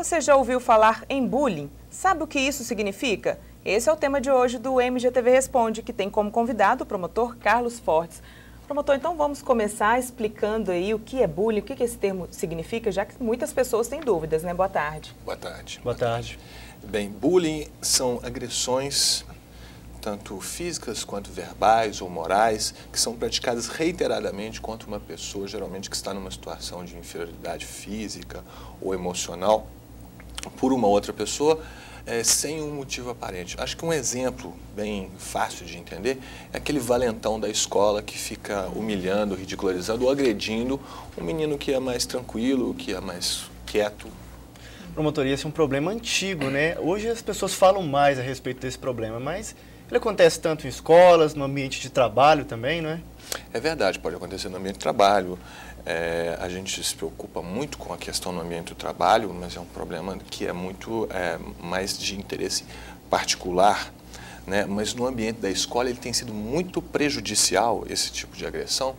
Você já ouviu falar em bullying? Sabe o que isso significa? Esse é o tema de hoje do MGTV Responde, que tem como convidado o promotor Carlos Fortes. Promotor, então vamos começar explicando aí o que é bullying, o que esse termo significa, já que muitas pessoas têm dúvidas, né? Boa tarde. Boa tarde. Boa tarde. Bem, bullying são agressões, tanto físicas quanto verbais ou morais, que são praticadas reiteradamente contra uma pessoa, geralmente que está numa situação de inferioridade física ou emocional, por uma outra pessoa, sem um motivo aparente. Acho que um exemplo bem fácil de entender é aquele valentão da escola que fica humilhando, ridicularizando ou agredindo um menino que é mais tranquilo, que é mais quieto. Promotoria, esse é um problema antigo, né? Hoje as pessoas falam mais a respeito desse problema, mas ele acontece tanto em escolas, no ambiente de trabalho também, não é? É verdade, pode acontecer no ambiente de trabalho. A gente se preocupa muito com a questão no ambiente do trabalho, mas é um problema que é muito mais de interesse particular, né? Mas no ambiente da escola ele tem sido muito prejudicial, esse tipo de agressão,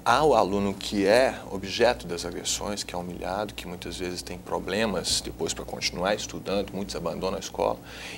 ao aluno que é objeto das agressões, que é humilhado, que muitas vezes tem problemas depois para continuar estudando, muitos abandonam a escola,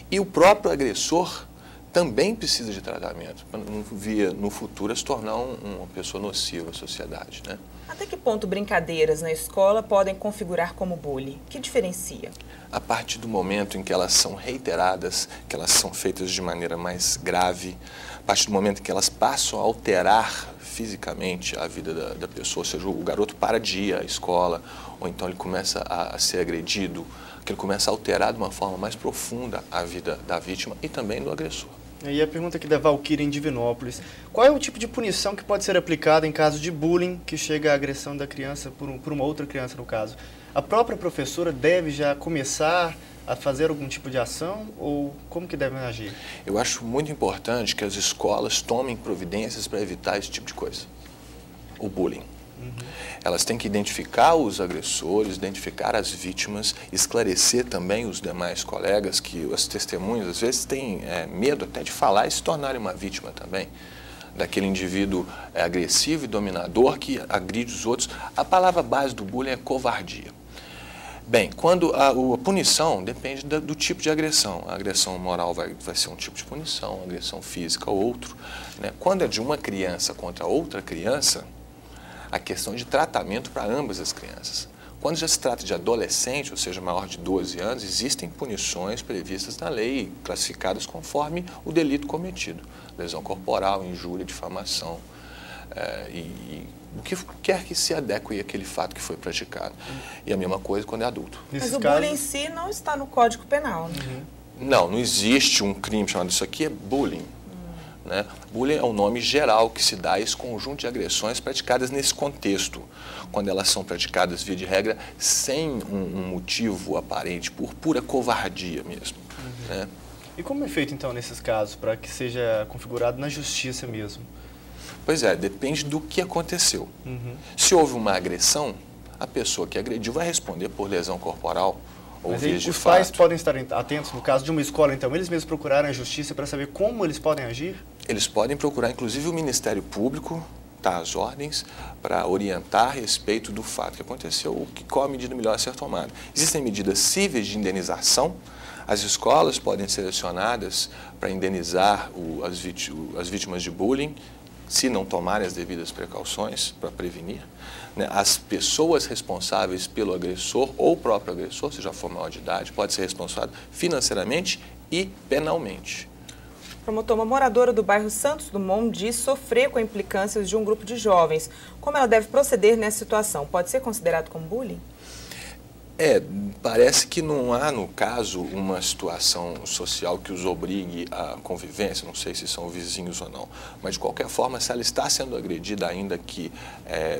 e o próprio agressor também precisa de tratamento, para não vir no futuro se tornar uma pessoa nociva à sociedade, né? Até que ponto brincadeiras na escola podem configurar como bullying? O que diferencia? A partir do momento em que elas são reiteradas, que elas são feitas de maneira mais grave, a partir do momento em que elas passam a alterar fisicamente a vida da pessoa, ou seja, o garoto para de ir à escola, ou então ele começa a ser agredido, que ele começa a alterar de uma forma mais profunda a vida da vítima e também do agressor. E a pergunta aqui da Valquíria em Divinópolis: qual é o tipo de punição que pode ser aplicada em caso de bullying que chega à agressão da criança por uma outra criança, no caso? A própria professora deve já começar a fazer algum tipo de ação ou como que devem agir? Eu acho muito importante que as escolas tomem providências para evitar esse tipo de coisa, o bullying. Elas têm que identificar os agressores, identificar as vítimas, esclarecer também os demais colegas, que as testemunhas às vezes têm medo até de falar e se tornarem uma vítima também, daquele indivíduo agressivo e dominador que agride os outros. A palavra base do bullying é covardia. Bem, quando a punição depende do tipo de agressão. A agressão moral vai ser um tipo de punição, a agressão física outro, né? Quando é de uma criança contra outra criança, a questão de tratamento para ambas as crianças. Quando já se trata de adolescente, ou seja, maior de 12 anos, existem punições previstas na lei, classificadas conforme o delito cometido. Lesão corporal, injúria, difamação, e o que quer que se adeque àquele fato que foi praticado. E a mesma coisa quando é adulto. Mas o bullying em si não está no Código Penal, né? Não existe um crime chamado isso aqui é bullying. Né? Bullying é o nome geral que se dá a esse conjunto de agressões praticadas nesse contexto, quando elas são praticadas, via de regra, sem um motivo aparente, por pura covardia mesmo. Né? E como é feito, então, nesses casos, para que seja configurado na justiça mesmo? Pois é, depende do que aconteceu. Se houve uma agressão, a pessoa que agrediu vai responder por lesão corporal, mas aí, os pais podem estar atentos, no caso de uma escola, então, eles mesmos procurarem a justiça para saber como eles podem agir? Eles podem procurar, inclusive, o Ministério Público, tá, as ordens, para orientar a respeito do fato que aconteceu, qual a medida melhor a ser tomada. Existem medidas cíveis de indenização, as escolas podem ser acionadas para indenizar as vítimas de bullying, se não tomarem as devidas precauções para prevenir, né? As pessoas responsáveis pelo agressor ou o próprio agressor, se já for maior de idade, pode ser responsável financeiramente e penalmente. Promotor, uma moradora do bairro Santos Dumont diz sofrer com implicâncias de um grupo de jovens. Como ela deve proceder nessa situação? Pode ser considerado como bullying? Parece que não há, no caso, uma situação social que os obrigue à convivência, não sei se são vizinhos ou não, mas de qualquer forma, se ela está sendo agredida ainda que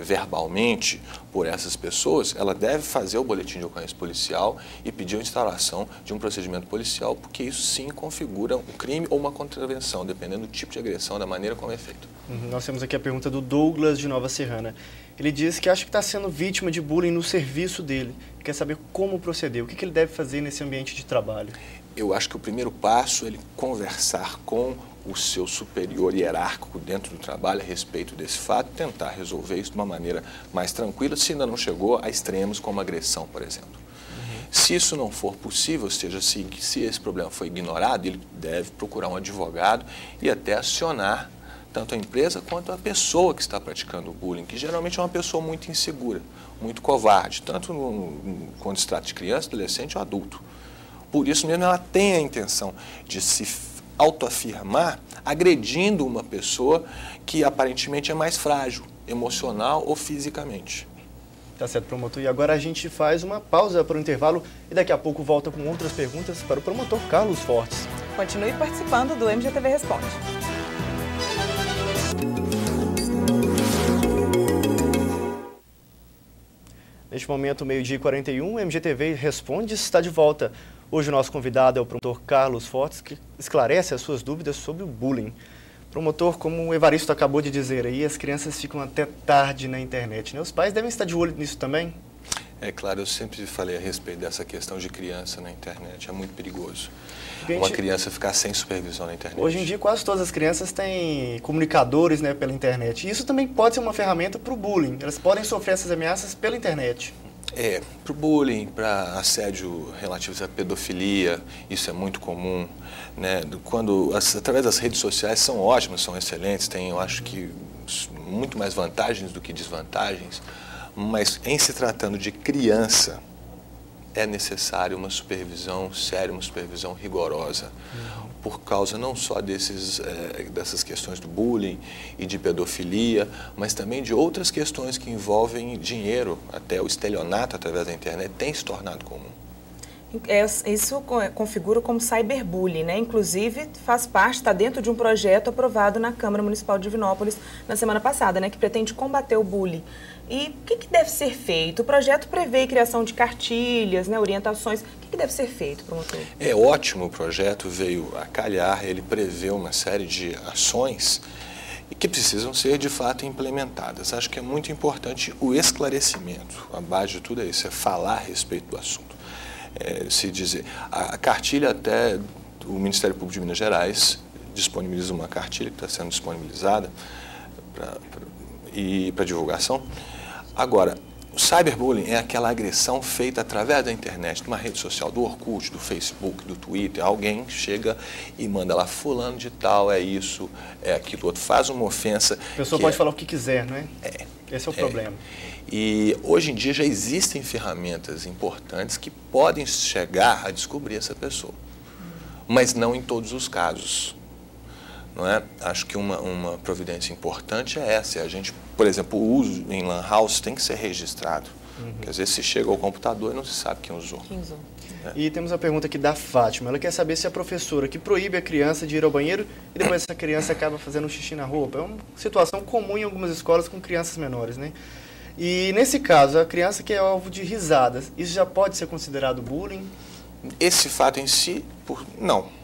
verbalmente por essas pessoas, ela deve fazer o boletim de ocorrência policial e pedir a instauração de um procedimento policial, porque isso sim configura um crime ou uma contravenção, dependendo do tipo de agressão, da maneira como é feito. Nós temos aqui a pergunta do Douglas de Nova Serrana. Ele diz que acha que está sendo vítima de bullying no serviço dele. Quer saber como proceder, o que ele deve fazer nesse ambiente de trabalho. Eu acho que o primeiro passo é ele conversar com o seu superior hierárquico dentro do trabalho a respeito desse fato, tentar resolver isso de uma maneira mais tranquila, se ainda não chegou a extremos como agressão, por exemplo. Se isso não for possível, ou seja, se esse problema foi ignorado, ele deve procurar um advogado e até acionar tanto a empresa quanto a pessoa que está praticando o bullying, que geralmente é uma pessoa muito insegura, muito covarde, tanto quando se trata de criança, adolescente ou adulto. Por isso mesmo ela tem a intenção de se autoafirmar agredindo uma pessoa que aparentemente é mais frágil, emocional ou fisicamente. Tá certo, promotor. E agora a gente faz uma pausa para o intervalo e daqui a pouco volta com outras perguntas para o promotor Carlos Fortes. Continue participando do MGTV Responde. Neste momento, 12h41, o MGTV Responde está de volta. Hoje o nosso convidado é o promotor Carlos Fortes, que esclarece as suas dúvidas sobre o bullying. Promotor, como o Evaristo acabou de dizer aí, as crianças ficam até tarde na internet, né? Os pais devem estar de olho nisso também? É claro, eu sempre falei a respeito dessa questão de criança na internet, é muito perigoso. Gente, uma criança ficar sem supervisão na internet. Hoje em dia quase todas as crianças têm comunicadores, né, pela internet, e isso também pode ser uma ferramenta para o bullying, elas podem sofrer essas ameaças pela internet. Para o bullying, para assédio relativos à pedofilia, isso é muito comum, né? Através das redes sociais são ótimas, são excelentes, têm, eu acho que, muito mais vantagens do que desvantagens, mas em se tratando de criança, é necessário uma supervisão séria, uma supervisão rigorosa, por causa não só dessas questões do bullying e de pedofilia, mas também de outras questões que envolvem dinheiro, até o estelionato através da internet tem se tornado comum. Isso configura como cyberbullying, né? Inclusive faz parte, está dentro de um projeto aprovado na Câmara Municipal de Divinópolis na semana passada, né? Que pretende combater o bullying. E o que deve ser feito? O projeto prevê a criação de cartilhas, né, orientações. O que deve ser feito, promotor? É ótimo, o projeto veio a calhar, ele prevê uma série de ações que precisam ser, de fato, implementadas. Acho que é muito importante o esclarecimento. A base de tudo é isso, é falar a respeito do assunto. Se dizer, a cartilha até o Ministério Público de Minas Gerais disponibiliza uma cartilha que está sendo disponibilizada para divulgação. Agora, o cyberbullying é aquela agressão feita através da internet, de uma rede social, do Orkut, do Facebook, do Twitter. Alguém chega e manda lá, fulano de tal, é isso, é aquilo outro, faz uma ofensa. A pessoa pode falar o que quiser, não é? Esse é o problema. E hoje em dia já existem ferramentas importantes que podem chegar a descobrir essa pessoa, mas não em todos os casos. Não é? Acho que uma providência importante é essa. A gente, por exemplo, o uso em lan house tem que ser registrado. Porque às vezes se chega ao computador e não se sabe quem usou. E temos a pergunta aqui da Fátima. Ela quer saber se a professora que proíbe a criança de ir ao banheiro e depois essa criança acaba fazendo um xixi na roupa. É uma situação comum em algumas escolas com crianças menores, né? E nesse caso, a criança que é alvo de risadas, isso já pode ser considerado bullying? Esse fato em si, não.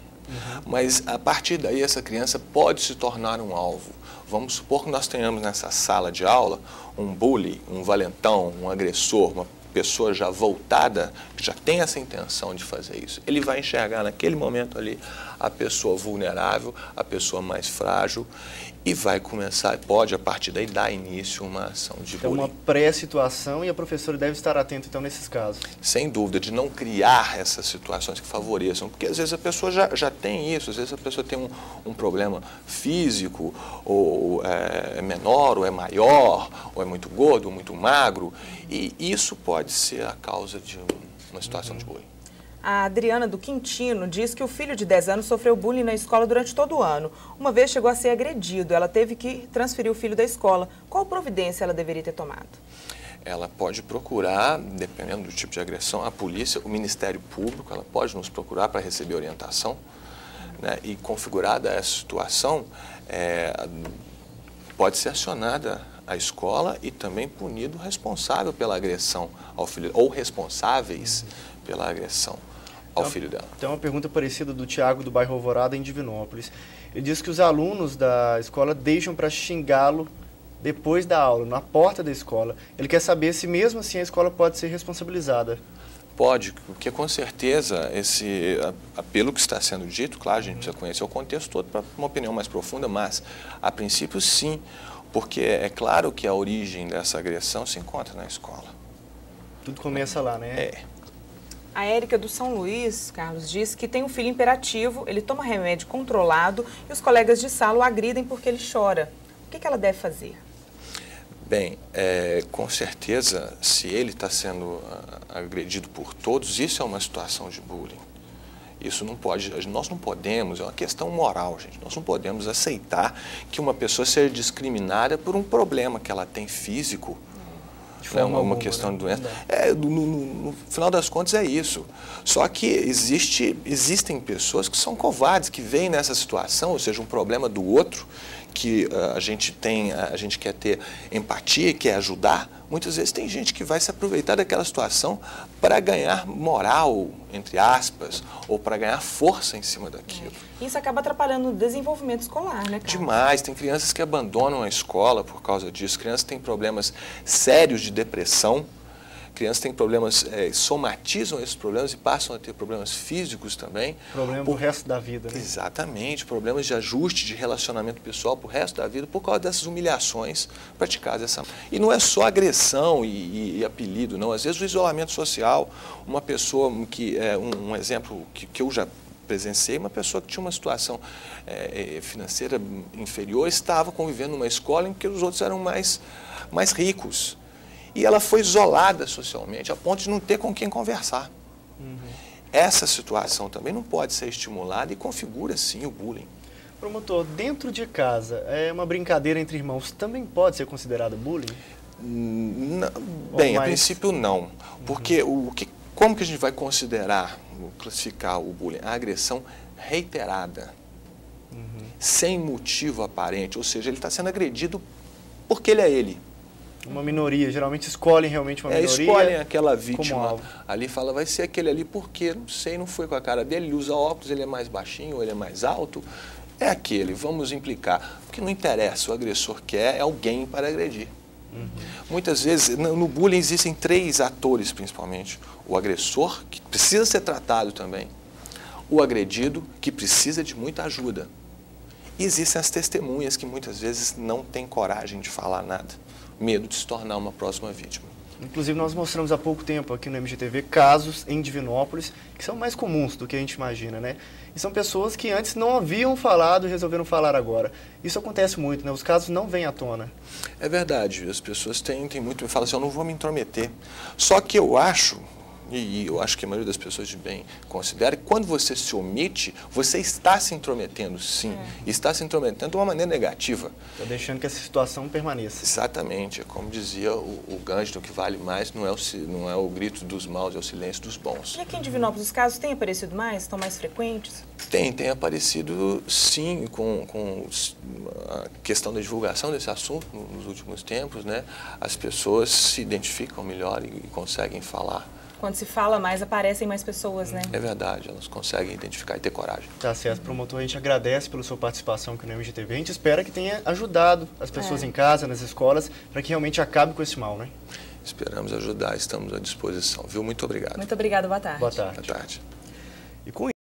Mas a partir daí essa criança pode se tornar um alvo. Vamos supor que nós tenhamos nessa sala de aula um bully, um valentão, um agressor, uma pessoa já voltada, que já tem essa intenção de fazer isso. Ele vai enxergar naquele momento ali a pessoa vulnerável, a pessoa mais frágil e vai começar, pode a partir daí dar início a uma ação de bullying. É uma pré-situação e a professora deve estar atenta então nesses casos. Sem dúvida, de não criar essas situações que favoreçam, porque às vezes a pessoa já tem isso, às vezes a pessoa tem um problema físico, ou é menor, ou é maior, ou é muito gordo, ou muito magro, e isso pode ser a causa de uma situação de bullying. A Adriana do Quintino diz que o filho de 10 anos sofreu bullying na escola durante todo o ano. Uma vez chegou a ser agredido, ela teve que transferir o filho da escola. Qual providência ela deveria ter tomado? Ela pode procurar, dependendo do tipo de agressão, a polícia, o Ministério Público, ela pode nos procurar para receber orientação, né? E configurada essa situação, pode ser acionada a escola e também punido o responsável pela agressão ao filho, ou responsáveis pela agressão ao filho dela. Tem uma pergunta parecida do Tiago, do bairro Alvorada, em Divinópolis. Ele diz que os alunos da escola deixam para xingá-lo depois da aula, na porta da escola. Ele quer saber se mesmo assim a escola pode ser responsabilizada. Pode, porque com certeza, pelo que está sendo dito, claro, a gente precisa conhecer o contexto todo para uma opinião mais profunda, mas a princípio sim, porque é claro que a origem dessa agressão se encontra na escola. Tudo começa lá, né? A Érica do São Luís, Carlos, diz que tem um filho hiperativo, ele toma remédio controlado e os colegas de sala o agridem porque ele chora. O que ela deve fazer? Bem, com certeza, se ele está sendo agredido por todos, isso é uma situação de bullying. Isso não pode, nós não podemos, é uma questão moral, gente. Nós não podemos aceitar que uma pessoa seja discriminada por um problema que ela tem físico. É uma questão de doença. No final das contas é isso. Só que existem pessoas que são covardes, que veem nessa situação, ou seja, um problema do outro, que a gente quer ter empatia, quer ajudar. Muitas vezes tem gente que vai se aproveitar daquela situação para ganhar moral, entre aspas, ou para ganhar força em cima daquilo. Isso acaba atrapalhando o desenvolvimento escolar, né, Carlos? Demais. Tem crianças que abandonam a escola por causa disso. Crianças têm problemas sérios de depressão. Crianças têm problemas, somatizam esses problemas e passam a ter problemas físicos também. Problema pro resto da vida, né? Exatamente, problemas de ajuste, de relacionamento pessoal pro resto da vida por causa dessas humilhações praticadas. E não é só agressão e apelido, não. Às vezes o isolamento social, uma pessoa que, um exemplo que eu já presenciei, uma pessoa que tinha uma situação financeira inferior, estava convivendo numa escola em que os outros eram mais ricos. E ela foi isolada socialmente, a ponto de não ter com quem conversar. Essa situação também não pode ser estimulada e configura, sim, o bullying. Promotor, dentro de casa, uma brincadeira entre irmãos também pode ser considerada bullying? Bem, a princípio não. Porque como que a gente vai classificar o bullying? A agressão reiterada, sem motivo aparente, ou seja, ele está sendo agredido porque ele é ele. Uma minoria, geralmente escolhem realmente uma minoria. Escolhem aquela vítima ali, fala, vai ser aquele ali porque, não sei, não foi com a cara dele, ele usa óculos, ele é mais baixinho, ele é mais alto, é aquele, vamos implicar. Porque não interessa, o agressor quer alguém para agredir. Muitas vezes, no bullying existem 3 atores principalmente. O agressor, que precisa ser tratado também. O agredido, que precisa de muita ajuda. E existem as testemunhas que muitas vezes não têm coragem de falar nada. Medo de se tornar uma próxima vítima. Inclusive, nós mostramos há pouco tempo aqui no MGTV casos em Divinópolis que são mais comuns do que a gente imagina, né? E são pessoas que antes não haviam falado e resolveram falar agora. Isso acontece muito, né? Os casos não vêm à tona. É verdade. As pessoas têm muito... falam assim, eu não vou me intrometer. Só que eu acho... E eu acho que a maioria das pessoas de bem considera que quando você se omite, você está se intrometendo, sim. E está se intrometendo de uma maneira negativa. Está deixando que essa situação permaneça. Exatamente. Como dizia o Gandhi, o que vale mais não é o grito dos maus, é o silêncio dos bons. E aqui em Divinópolis, os casos têm aparecido mais? Estão mais frequentes? Tem aparecido, sim, com a questão da divulgação desse assunto nos últimos tempos, né? As pessoas se identificam melhor e conseguem falar. Quando se fala mais, aparecem mais pessoas, né? É verdade, elas conseguem identificar e ter coragem. Tá certo, promotor, a gente agradece pela sua participação aqui no MGTV. A gente espera que tenha ajudado as pessoas em casa, nas escolas, para que realmente acabe com esse mal, né? Esperamos ajudar, estamos à disposição, viu? Muito obrigado. Muito obrigada, boa tarde. Boa tarde. Boa tarde. E com